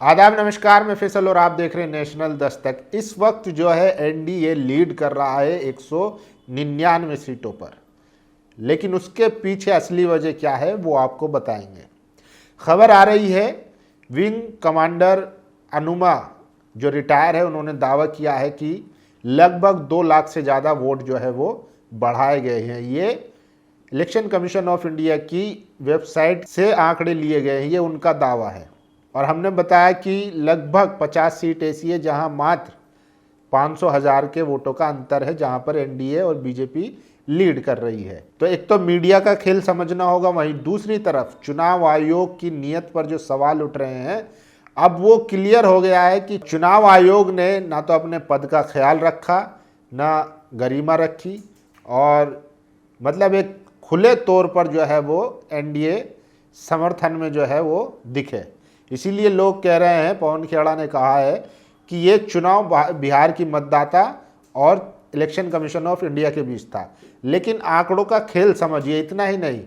आदाब नमस्कार, मैं फैसल और आप देख रहे हैं नेशनल दस्तक। इस वक्त जो है एनडीए लीड कर रहा है 199 सीटों पर, लेकिन उसके पीछे असली वजह क्या है वो आपको बताएंगे। खबर आ रही है विंग कमांडर अनुमा जो रिटायर है, उन्होंने दावा किया है कि लगभग 2 लाख से ज़्यादा वोट जो है वो बढ़ाए गए हैं। ये इलेक्शन कमीशन ऑफ इंडिया की वेबसाइट से आंकड़े लिए गए हैं, ये उनका दावा है। और हमने बताया कि लगभग 50 सीट ऐसी है जहां मात्र 500,000 के वोटों का अंतर है, जहां पर एनडीए और बीजेपी लीड कर रही है। तो एक तो मीडिया का खेल समझना होगा, वहीं दूसरी तरफ चुनाव आयोग की नीयत पर जो सवाल उठ रहे हैं, अब वो क्लियर हो गया है कि चुनाव आयोग ने ना तो अपने पद का ख्याल रखा, ना गरिमा रखी, और मतलब एक खुले तौर पर जो है वो एनडीए समर्थन में जो है वो दिखे। इसीलिए लोग कह रहे हैं, पवन खेड़ा ने कहा है कि ये चुनाव बिहार की मतदाता और इलेक्शन कमीशन ऑफ इंडिया के बीच था। लेकिन आंकड़ों का खेल समझिए, इतना ही नहीं,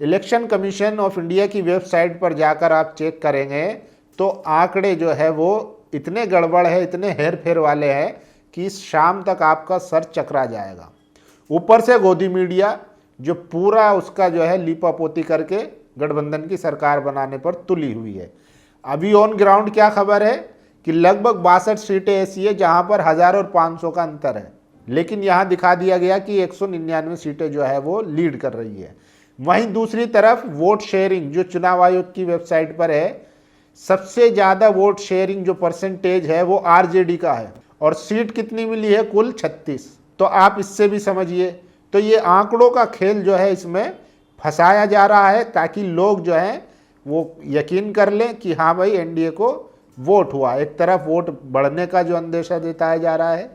इलेक्शन कमीशन ऑफ इंडिया की वेबसाइट पर जाकर आप चेक करेंगे तो आंकड़े जो है वो इतने गड़बड़ है, इतने हेर फेर वाले हैं कि इस शाम तक आपका सर चकरा जाएगा। ऊपर से गोदी मीडिया जो पूरा उसका जो है लीपापोती करके गठबंधन की सरकार बनाने पर तुली हुई है। अभी ऑन ग्राउंड क्या खबर है कि लगभग 62 सीटें ऐसी है जहां पर 1000 और 500 का अंतर है, लेकिन यहां दिखा दिया गया कि 199 सीटें जो है वो लीड कर रही है। वहीं दूसरी तरफ वोट शेयरिंग जो चुनाव आयोग की वेबसाइट पर है, सबसे ज्यादा वोट शेयरिंग जो परसेंटेज है वो आरजेडी का है, और सीट कितनी मिली है? कुल 36। तो आप इससे भी समझिए, तो ये आंकड़ों का खेल जो है इसमें फंसाया जा रहा है ताकि लोग जो हैं वो यकीन कर लें कि हाँ भाई एनडीए को वोट हुआ। एक तरफ वोट बढ़ने का जो अंदेशा देता जा रहा है,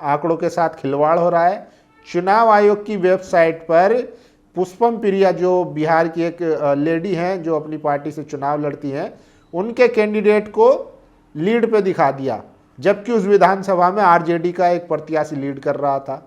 आंकड़ों के साथ खिलवाड़ हो रहा है। चुनाव आयोग की वेबसाइट पर पुष्पम प्रिया जो बिहार की एक लेडी हैं जो अपनी पार्टी से चुनाव लड़ती हैं, उनके कैंडिडेट को लीड पे दिखा दिया, जबकि उस विधानसभा में आरजेडी का एक प्रत्याशी लीड कर रहा था।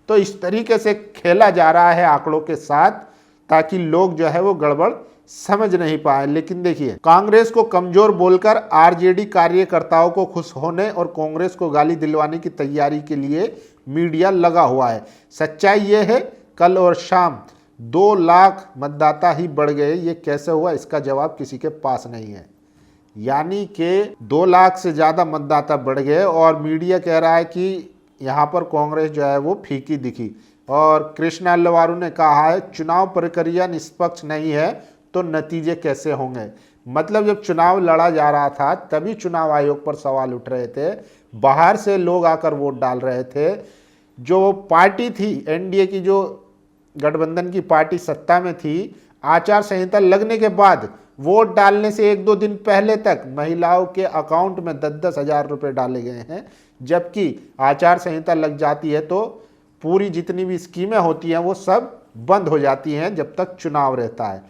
तो इस तरीके से खेला जा रहा है आंकड़ों के साथ ताकि लोग जो है वो गड़बड़ समझ नहीं पाए। लेकिन देखिए, कांग्रेस को कमजोर बोलकर आरजेडी कार्यकर्ताओं को खुश होने और कांग्रेस को गाली दिलवाने की तैयारी के लिए मीडिया लगा हुआ है। सच्चाई ये है, कल और शाम 2 लाख मतदाता ही बढ़ गए। ये कैसे हुआ, इसका जवाब किसी के पास नहीं है। यानी कि 2 लाख से ज़्यादा मतदाता बढ़ गए और मीडिया कह रहा है कि यहाँ पर कांग्रेस जो है वो फीकी दिखी। और कृष्णा अल्लवारू ने कहा है चुनाव प्रक्रिया निष्पक्ष नहीं है तो नतीजे कैसे होंगे। मतलब जब चुनाव लड़ा जा रहा था तभी चुनाव आयोग पर सवाल उठ रहे थे, बाहर से लोग आकर वोट डाल रहे थे। जो पार्टी थी एनडीए की, जो गठबंधन की पार्टी सत्ता में थी, आचार संहिता लगने के बाद वोट डालने से 1-2 दिन पहले तक महिलाओं के अकाउंट में 10-10 हज़ार रुपये डाले गए हैं, जबकि आचार संहिता लग जाती है तो पूरी जितनी भी स्कीमें होती हैं वो सब बंद हो जाती हैं जब तक चुनाव रहता है।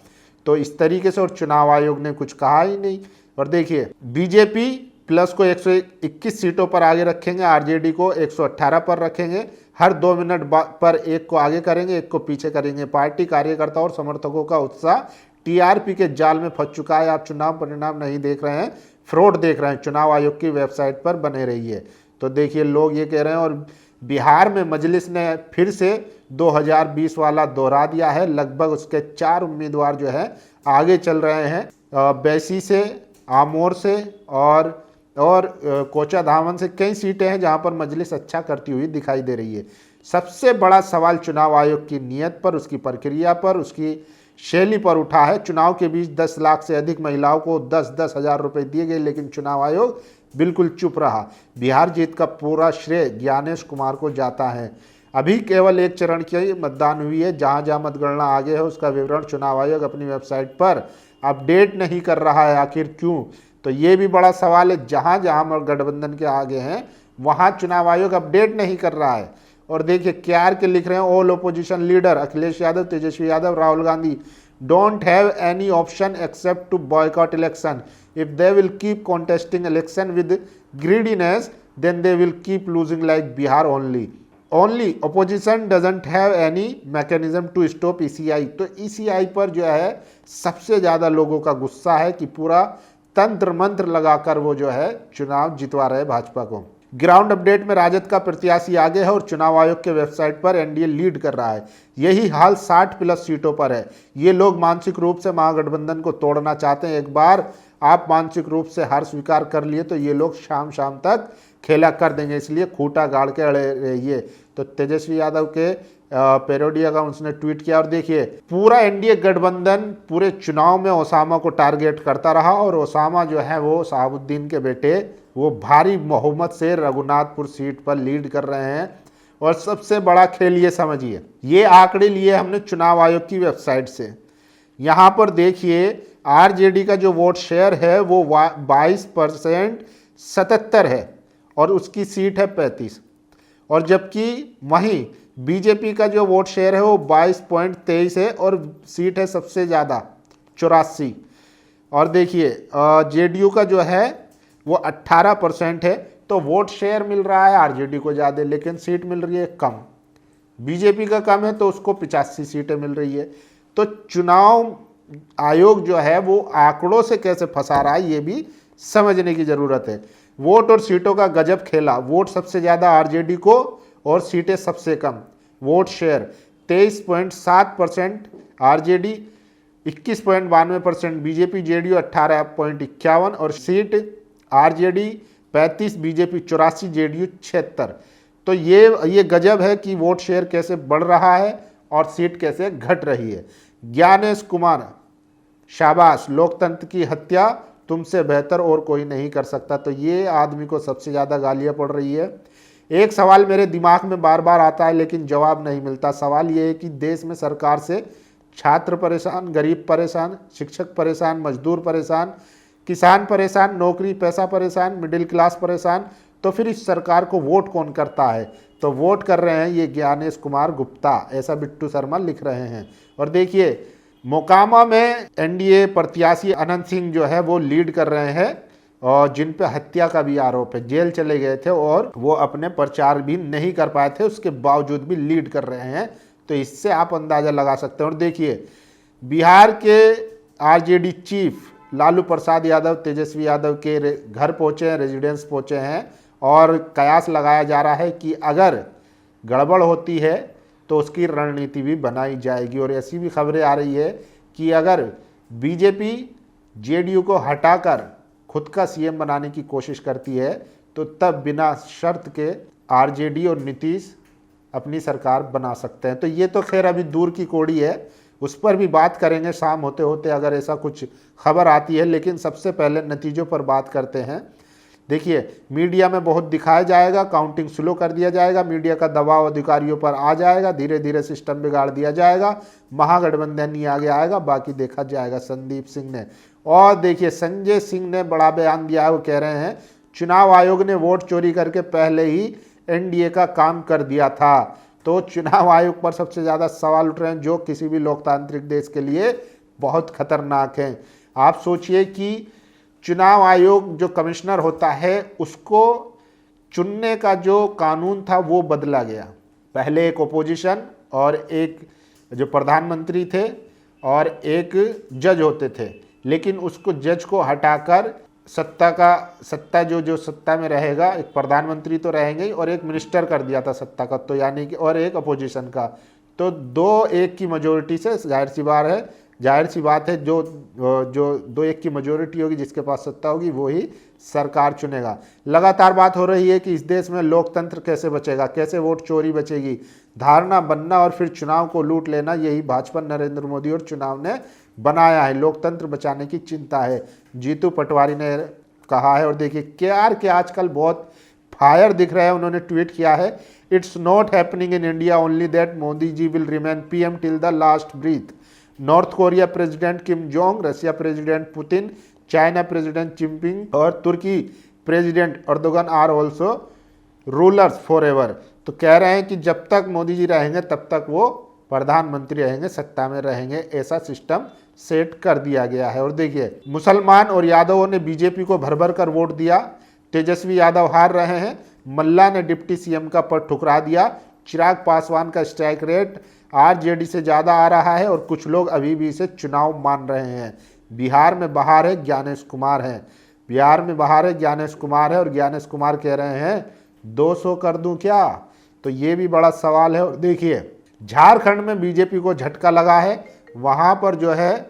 तो इस तरीके से और चुनाव आयोग ने कुछ कहा ही नहीं। और देखिए, बीजेपी प्लस को 121 सीटों पर आगे रखेंगे, आरजेडी को 118 पर रखेंगे, हर 2 मिनट पर एक को आगे करेंगे, एक को पीछे करेंगे। पार्टी कार्यकर्ता और समर्थकों का उत्साह टीआरपी के जाल में फंस चुका है। आप चुनाव परिणाम नहीं देख रहे हैं, फ्रॉड देख रहे हैं। चुनाव आयोग की वेबसाइट पर बने रहिए। तो देखिए, लोग ये कह रहे हैं। और बिहार में मजलिस ने फिर से 2020 वाला दोहरा दिया है। लगभग उसके 4 उम्मीदवार जो है आगे चल रहे हैं, बैसी से, आमोर से और कोचा धामन से। कई सीटें हैं जहां पर मजलिस अच्छा करती हुई दिखाई दे रही है। सबसे बड़ा सवाल चुनाव आयोग की नीयत पर, उसकी प्रक्रिया पर, उसकी शैली पर उठा है। चुनाव के बीच 10 लाख से अधिक महिलाओं को 10-10 हज़ार रुपये दिए गए, लेकिन चुनाव आयोग बिल्कुल चुप रहा। बिहार जीत का पूरा श्रेय ज्ञानेश कुमार को जाता है। अभी केवल 1 चरण की मतदान हुई है। जहां जहां मतगणना आगे है उसका विवरण चुनाव आयोग अपनी वेबसाइट पर अपडेट नहीं कर रहा है। आखिर क्यों? तो ये भी बड़ा सवाल है। जहां जहां गठबंधन के आगे हैं वहां चुनाव आयोग अपडेट नहीं कर रहा है। और देखिए, केआर के लिख रहे हैं all opposition leader Akhilesh Yadav, Tejashwi Yadav, Rahul Gandhi don't have any option except to boycott election. If they will keep contesting election with greediness, then they will keep losing like Bihar only. Only opposition doesn't have any mechanism to stop ECI. तो ECI पर जो है सबसे ज़्यादा लोगों का गुस्सा है कि पूरा तंत्र मंत्र लगाकर वो जो है चुनाव जितवा रहे भाजपा को। ग्राउंड अपडेट में राजद का प्रत्याशी आगे है और चुनाव आयोग के वेबसाइट पर एनडीए लीड कर रहा है। यही हाल 60+ सीटों पर है। ये लोग मानसिक रूप से महागठबंधन को तोड़ना चाहते हैं। एक बार आप मानसिक रूप से हार स्वीकार कर लिए तो ये लोग शाम शाम तक खेला कर देंगे, इसलिए खूंटा गाड़ के अड़े रहिए। तो तेजस्वी यादव के पेरोडी अकाउंट्स ने ट्वीट किया और देखिए पूरा एनडीए गठबंधन पूरे चुनाव में ओसामा को टारगेट करता रहा और ओसामा जो है वो शहाबुद्दीन के बेटे वो भारी बहुमत से रघुनाथपुर सीट पर लीड कर रहे हैं। और सबसे बड़ा खेल ये समझिए, ये आंकड़े लिए हमने चुनाव आयोग की वेबसाइट से। यहाँ पर देखिए आरजेडी का जो वोट शेयर है वो 22% 77 है और उसकी सीट है 35, और जबकि वहीं बीजेपी का जो वोट शेयर है वो 22.23 है और सीट है सबसे ज़्यादा 84। और देखिए जेडीयू का जो है वो 18% है। तो वोट शेयर मिल रहा है आरजेडी को ज़्यादा, लेकिन सीट मिल रही है कम। बीजेपी का कम है तो उसको 85 सीटें मिल रही है। तो चुनाव आयोग जो है वो आंकड़ों से कैसे फंसा रहा है ये भी समझने की ज़रूरत है। वोट और सीटों का गजब खेला। वोट सबसे ज़्यादा आरजेडी को और सीटें सबसे कम। Vote share 23.7% RJD, 21.92% BJP, JDU 18.51 और सीट आरजेडी 35, बीजेपी 84, जेडीयू 76। तो ये गजब है कि वोट शेयर कैसे बढ़ रहा है और सीट कैसे घट रही है। ज्ञानेश कुमार, शाबाश, लोकतंत्र की हत्या तुमसे बेहतर और कोई नहीं कर सकता। तो ये आदमी को सबसे ज़्यादा गालियाँ पड़ रही है। एक सवाल मेरे दिमाग में बार बार आता है लेकिन जवाब नहीं मिलता। सवाल ये है कि देश में सरकार से छात्र परेशान, गरीब परेशान, शिक्षक परेशान, मजदूर परेशान, किसान परेशान, नौकरी पैसा परेशान, मिडिल क्लास परेशान, तो फिर इस सरकार को वोट कौन करता है? तो वोट कर रहे हैं ये ज्ञानेश कुमार गुप्ता, ऐसा बिट्टू शर्मा लिख रहे हैं। और देखिए मोकामा में एनडीए प्रत्याशी अनंत सिंह जो है वो लीड कर रहे हैं और जिन पे हत्या का भी आरोप है, जेल चले गए थे और वो अपने प्रचार भी नहीं कर पाए थे, उसके बावजूद भी लीड कर रहे हैं। तो इससे आप अंदाज़ा लगा सकते हैं। और देखिए बिहार के आरजेडी चीफ लालू प्रसाद यादव तेजस्वी यादव के घर पहुँचे हैं, रेजिडेंस पहुँचे हैं और कयास लगाया जा रहा है कि अगर गड़बड़ होती है तो उसकी रणनीति भी बनाई जाएगी। और ऐसी भी खबरें आ रही है कि अगर बीजेपी जेडीयू को हटाकर खुद का सीएम बनाने की कोशिश करती है तो तब बिना शर्त के आरजेडी और नीतीश अपनी सरकार बना सकते हैं। तो ये तो खैर अभी दूर की कौड़ी है, उस पर भी बात करेंगे शाम होते होते अगर ऐसा कुछ खबर आती है। लेकिन सबसे पहले नतीजों पर बात करते हैं। देखिए मीडिया में बहुत दिखाया जाएगा, काउंटिंग स्लो कर दिया जाएगा, मीडिया का दबाव अधिकारियों पर आ जाएगा, धीरे धीरे सिस्टम बिगाड़ दिया जाएगा, महागठबंधन ही आगे आएगा, बाकी देखा जाएगा। संदीप सिंह ने, और देखिए संजय सिंह ने बड़ा बयान दिया है। वो कह रहे हैं चुनाव आयोग ने वोट चोरी करके पहले ही एनडीए का काम कर दिया था। तो चुनाव आयोग पर सबसे ज़्यादा सवाल उठ रहे हैं जो किसी भी लोकतांत्रिक देश के लिए बहुत खतरनाक हैं। आप सोचिए कि चुनाव आयोग जो कमिश्नर होता है उसको चुनने का जो कानून था वो बदला गया। पहले एक ओपोजिशन और एक जो प्रधानमंत्री थे और एक जज होते थे, लेकिन उसको जज को हटाकर सत्ता जो सत्ता में रहेगा, एक प्रधानमंत्री तो रहेंगे ही और एक मिनिस्टर कर दिया था सत्ता का, तो यानी कि और एक अपोजिशन का। तो 2-1 की मेजोरिटी से जाहिर सी बात है जो 2-1 की मेजोरिटी होगी, जिसके पास सत्ता होगी वो ही सरकार चुनेगा। लगातार बात हो रही है कि इस देश में लोकतंत्र कैसे बचेगा, कैसे वोट चोरी बचेगी। धारणा बनना और फिर चुनाव को लूट लेना, यही भाजपा नरेंद्र मोदी और चुनाव ने बनाया है। लोकतंत्र बचाने की चिंता है, जीतू पटवारी ने कहा है। और देखिए केआर के आजकल बहुत फायर दिख रहे हैं। उन्होंने ट्वीट किया है, it's not happening in India only that Modi ji will remain PM till the last breath. North Korea president Kim Jong, Russia president Putin, China president Jinping और तुर्की president Erdogan are also rulers forever. तो कह रहे हैं कि जब तक मोदी जी रहेंगे तब तक वो प्रधानमंत्री रहेंगे, सत्ता में रहेंगे, ऐसा सिस्टम सेट कर दिया गया है। और देखिए मुसलमान और यादवों ने बीजेपी को भर भर कर वोट दिया। तेजस्वी यादव हार रहे हैं। मल्ला ने डिप्टी सीएम का पद ठुकरा दिया। चिराग पासवान का स्ट्राइक रेट आरजेडी से ज़्यादा आ रहा है और कुछ लोग अभी भी इसे चुनाव मान रहे हैं। बिहार में बहार है, ज्ञानेश कुमार है। बिहार में बहार है, ज्ञानेश कुमार है, और ज्ञानेश कुमार कह रहे हैं 200 कर दूं क्या? तो ये भी बड़ा सवाल है। और देखिए झारखंड में बीजेपी को झटका लगा है, वहाँ पर जो है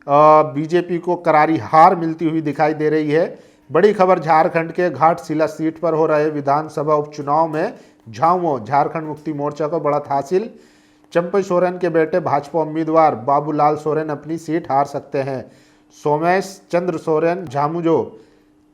बीजेपी को करारी हार मिलती हुई दिखाई दे रही है। बड़ी खबर झारखंड के घाटशिला सीट पर हो रहे विधानसभा उपचुनाव में झामुमो झारखंड मुक्ति मोर्चा को बढ़त हासिल। चंपई सोरेन के बेटे भाजपा उम्मीदवार बाबूलाल सोरेन अपनी सीट हार सकते हैं। सोमेश चंद्र सोरेन झामुमो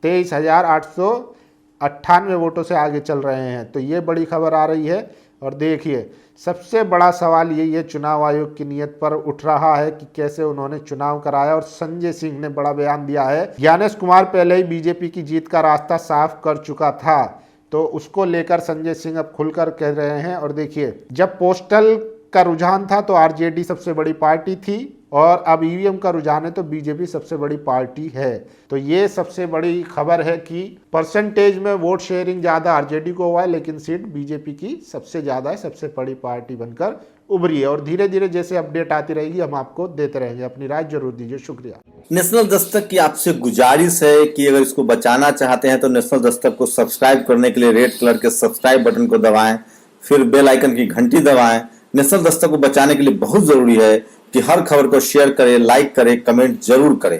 23,898 वोटों से आगे चल रहे हैं। तो ये बड़ी खबर आ रही है। और देखिए सबसे बड़ा सवाल ये चुनाव आयोग की नीयत पर उठ रहा है कि कैसे उन्होंने चुनाव कराया। और संजय सिंह ने बड़ा बयान दिया है। ज्ञानेश कुमार पहले ही बीजेपी की जीत का रास्ता साफ कर चुका था, तो उसको लेकर संजय सिंह अब खुलकर कह रहे हैं। और देखिए जब पोस्टल का रुझान था तो आरजेडी सबसे बड़ी पार्टी थी, और अब ईवीएम का रुझान है तो बीजेपी सबसे बड़ी पार्टी है। तो ये सबसे बड़ी खबर है कि परसेंटेज में वोट शेयरिंग ज़्यादा आरजेडी को हुआ है, लेकिन सीट बीजेपी की सबसे ज़्यादा है, सबसे बड़ी पार्टी बनकर उभरी है। और धीरे धीरे जैसे अपडेट आती रहेगी हम आपको देते रहेंगे। अपनी राय जरूर दीजिए। शुक्रिया। नेशनल दस्तक की आपसे गुजारिश है कि अगर इसको बचाना चाहते हैं तो नेशनल दस्तक को सब्सक्राइब करने के लिए रेड कलर के सब्सक्राइब बटन को दबाएं, फिर बेल आइकन की घंटी दबाएं। नेशनल दस्तक को बचाने के लिए बहुत जरूरी है कि हर खबर को शेयर करें, लाइक करें, कमेंट जरूर करें।